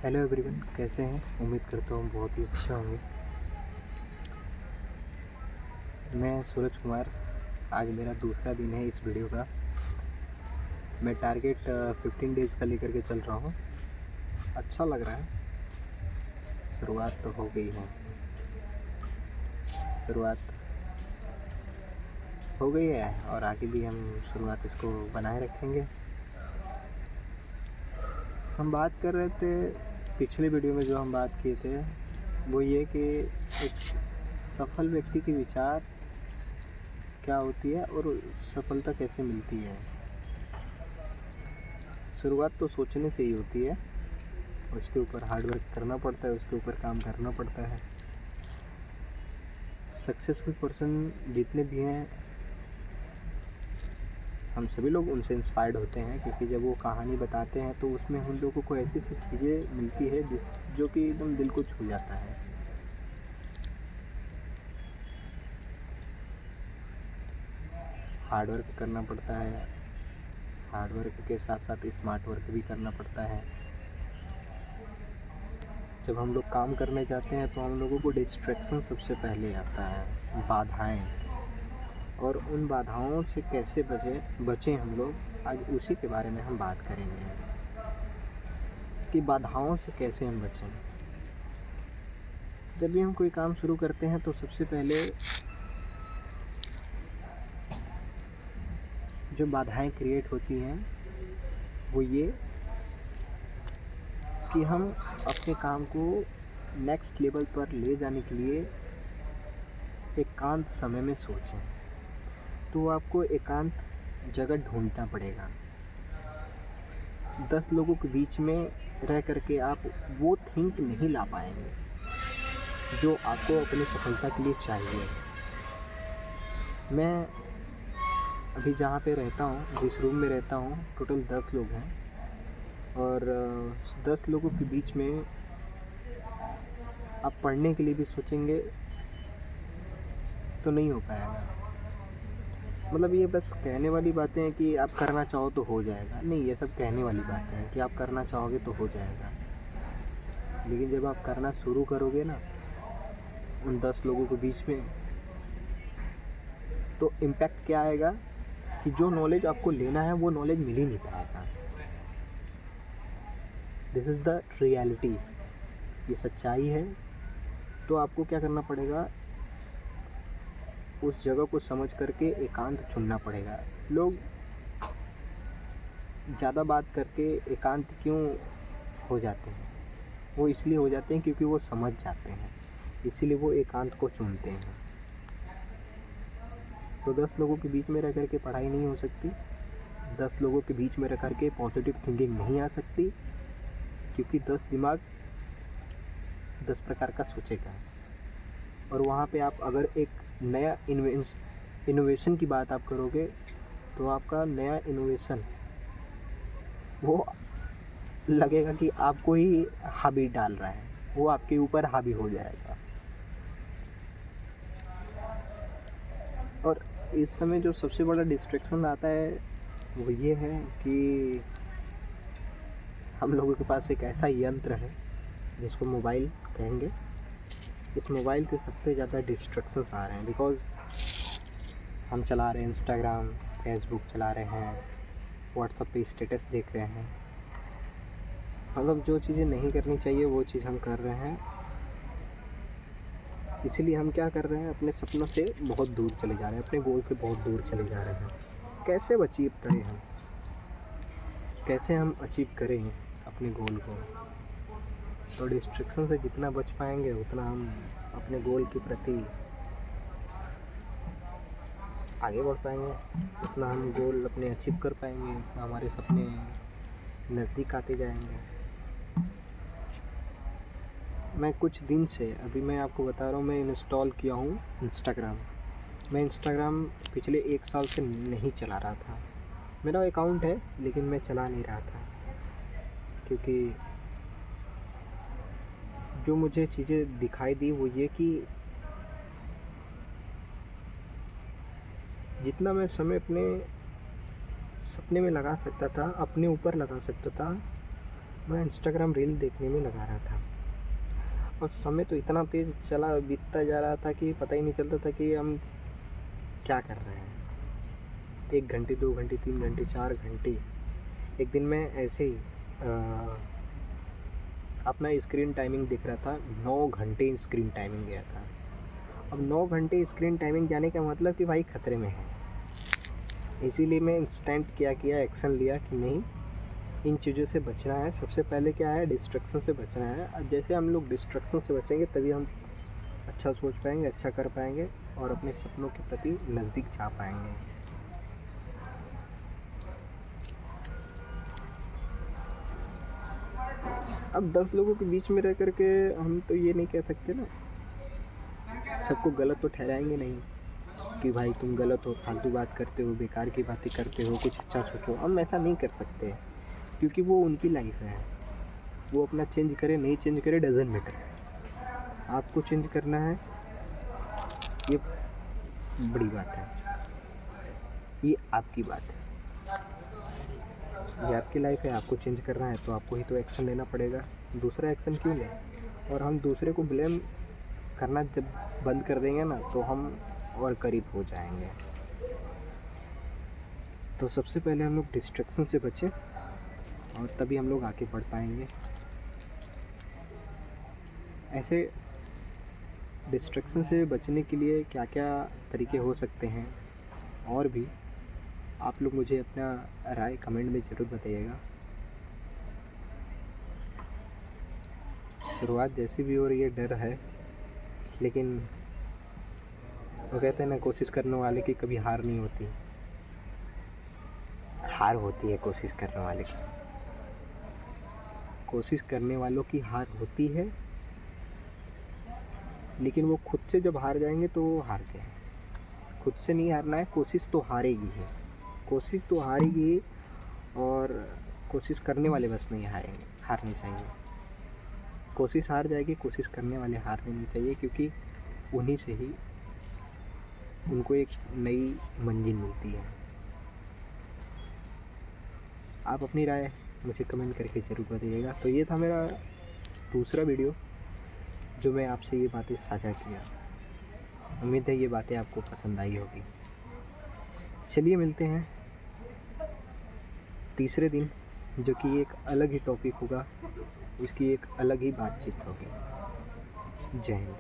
Hello everyone, कैसे हैं? उम्मीद करता हूँ बहुत ही अच्छे होंगे। मैं सूरज कुमार। आज मेरा दूसरा दिन है इस वीडियो का। मैं टारगेट 15 डेज़ का लेकर के चल रहा हूँ। अच्छा लग रहा है। शुरुआत तो हो गई है। शुरुआत हो गई है और आगे भी हम शुरुआत इसको बनाए रखेंगे। हम बात कर रहे थे पिछले वीडियो में, जो हम बात किए थे वो ये कि एक सफल व्यक्ति के विचार क्या होती है और सफलता कैसे मिलती है। शुरुआत तो सोचने से ही होती है, उसके ऊपर हार्ड वर्क करना पड़ता है, उसके ऊपर काम करना पड़ता है। सक्सेसफुल पर्सन जितने भी हैं, हम सभी लोग उनसे इंस्पायर्ड होते हैं, क्योंकि जब वो कहानी बताते हैं तो उसमें हम लोगों को ऐसी सी चीज़ें मिलती है जो कि एकदम दिल को छू जाता है। हार्ड वर्क करना पड़ता है, हार्ड वर्क के साथ साथ स्मार्ट वर्क भी करना पड़ता है। जब हम लोग काम करने जाते हैं तो हम लोगों को डिस्ट्रैक्शन सबसे पहले आता है, बाधाएं। और उन बाधाओं से कैसे बचें हम लोग, आज उसी के बारे में हम बात करेंगे कि बाधाओं से कैसे हम बचें। जब भी हम कोई काम शुरू करते हैं तो सबसे पहले जो बाधाएं क्रिएट होती हैं वो ये कि हम अपने काम को नेक्स्ट लेवल पर ले जाने के लिए एकांत समय में सोचें। तो आपको एकांत जगह ढूंढना पड़ेगा। 10 लोगों के बीच में रह करके आप वो थिंक नहीं ला पाएंगे जो आपको अपनी सफलता के लिए चाहिए। मैं अभी जहाँ पे रहता हूँ, जिस रूम में रहता हूँ, टोटल 10 लोग हैं और 10 लोगों के बीच में आप पढ़ने के लिए भी सोचेंगे तो नहीं हो पाएगा। मतलब ये बस कहने वाली बातें हैं कि आप करना चाहो तो हो जाएगा। नहीं, ये सब कहने वाली बातें हैं कि आप करना चाहोगे तो हो जाएगा। लेकिन जब आप करना शुरू करोगे ना उन 10 लोगों के बीच में, तो इम्पैक्ट क्या आएगा कि जो नॉलेज आपको लेना है वो नॉलेज मिल ही नहीं पाएगा। दिस इज़ द रियलिटी, ये सच्चाई है। तो आपको क्या करना पड़ेगा, उस जगह को समझ करके एकांत चुनना पड़ेगा। लोग ज़्यादा बात करके एकांत क्यों हो जाते हैं? वो इसलिए हो जाते हैं क्योंकि वो समझ जाते हैं, इसीलिए वो एकांत को चुनते हैं। तो 10 लोगों के बीच में रह करके पढ़ाई नहीं हो सकती, 10 लोगों के बीच में रह करके पॉजिटिव थिंकिंग नहीं आ सकती, क्योंकि 10 दिमाग 10 प्रकार का सोचेगा। और वहाँ पे आप अगर एक नया इनोवेशन की बात आप करोगे तो आपका नया इनोवेशन वो लगेगा कि आपको ही हावी डाल रहा है, वो आपके ऊपर हावी हो जाएगा। और इस समय जो सबसे बड़ा डिस्ट्रैक्शन आता है वो ये है कि हम लोगों के पास एक ऐसा यंत्र है जिसको मोबाइल कहेंगे। इस मोबाइल से सबसे ज़्यादा डिस्ट्रैक्शंस आ रहे हैं, बिकॉज़ हम चला रहे हैं इंस्टाग्राम, फेसबुक चला रहे हैं, व्हाट्सएप पे स्टेटस देख रहे हैं। मतलब जो चीज़ें नहीं करनी चाहिए वो चीज़ हम कर रहे हैं। इसीलिए हम क्या कर रहे हैं, अपने सपनों से बहुत दूर चले जा रहे हैं, अपने गोल से बहुत दूर चले जा रहे हैं। कैसे अचीव करें हम, कैसे हम अचीव करें अपने गोल को? तो डिस्ट्रैक्शन से जितना बच पाएंगे उतना हम अपने गोल के प्रति आगे बढ़ पाएंगे, उतना हम गोल अपने अचीव कर पाएंगे, उतना हमारे सपने नज़दीक आते जाएंगे। मैं कुछ दिन से, अभी मैं आपको बता रहा हूँ, मैं इंस्टॉल किया हूँ इंस्टाग्राम। मैं इंस्टाग्राम पिछले 1 साल से नहीं चला रहा था। मेरा अकाउंट है लेकिन मैं चला नहीं रहा था, क्योंकि जो मुझे चीज़ें दिखाई दी वो ये कि जितना मैं समय अपने सपने में लगा सकता था, अपने ऊपर लगा सकता था, मैं इंस्टाग्राम रील देखने में लगा रहा था और समय तो इतना तेज़ चला बीतता जा रहा था कि पता ही नहीं चलता था कि हम क्या कर रहे हैं। 1 घंटे, 2 घंटे, 3 घंटे, 4 घंटे। एक दिन मैं ऐसे ही अपना स्क्रीन टाइमिंग देख रहा था, 9 घंटे स्क्रीन टाइमिंग गया था। अब 9 घंटे स्क्रीन टाइमिंग जाने का मतलब कि भाई खतरे में है। इसीलिए मैं इंस्टेंट क्या किया, एक्शन लिया कि नहीं, इन चीज़ों से बचना है। सबसे पहले क्या है, डिस्ट्रैक्शन से बचना है। अब जैसे हम लोग डिस्ट्रैक्शन से बचेंगे तभी हम अच्छा सोच पाएंगे, अच्छा कर पाएंगे और अपने सपनों के प्रति नज़दीक जा पाएंगे। अब 10 लोगों के बीच में रह करके हम तो ये नहीं कह सकते ना, सबको गलत तो ठहराएंगे नहीं कि भाई तुम गलत हो, फालतू बात करते हो, बेकार की बातें करते हो, कुछ अच्छा सोचो। हम ऐसा नहीं कर सकते क्योंकि वो उनकी लाइफ है। वो अपना चेंज करे नहीं चेंज करे डजंट मैटर। आपको चेंज करना है, ये बड़ी बात है, ये आपकी बात है, ये आपकी लाइफ है। आपको चेंज करना है तो आपको ही तो एक्शन लेना पड़ेगा। दूसरा एक्शन क्यों लें? और हम दूसरे को ब्लेम करना जब बंद कर देंगे ना तो हम और करीब हो जाएंगे। तो सबसे पहले हम लोग डिस्ट्रैक्शन से बचें और तभी हम लोग आगे बढ़ पाएंगे। ऐसे डिस्ट्रैक्शन से बचने के लिए क्या क्या तरीके हो सकते हैं और भी आप लोग मुझे अपना राय कमेंट में ज़रूर बताइएगा। शुरुआत जैसी भी हो रही है, डर है, लेकिन वो कहते हैं ना, कोशिश करने वाले की कभी हार नहीं होती, हार होती है कोशिश करने वाले की। कोशिश करने वालों की हार होती है, लेकिन वो खुद से जब हार जाएंगे तो वो हार गए। खुद से नहीं हारना है, कोशिश तो हारेगी ही, कोशिश तो हारेगी ही। और कोशिश करने वाले बस नहीं हारेंगे, हारने चाहिए। कोशिश हार जाएगी, कोशिश करने वाले हारने नहीं चाहिए, क्योंकि उन्हीं से ही उनको एक नई मंजिल मिलती है। आप अपनी राय मुझे कमेंट करके ज़रूर बताइएगा। तो ये था मेरा दूसरा वीडियो जो मैं आपसे ये बातें साझा किया। उम्मीद है ये बातें आपको पसंद आई होगी। चलिए मिलते हैं तीसरे दिन, जो कि एक अलग ही टॉपिक होगा, उसकी एक अलग ही बातचीत होगी। जय हिंद।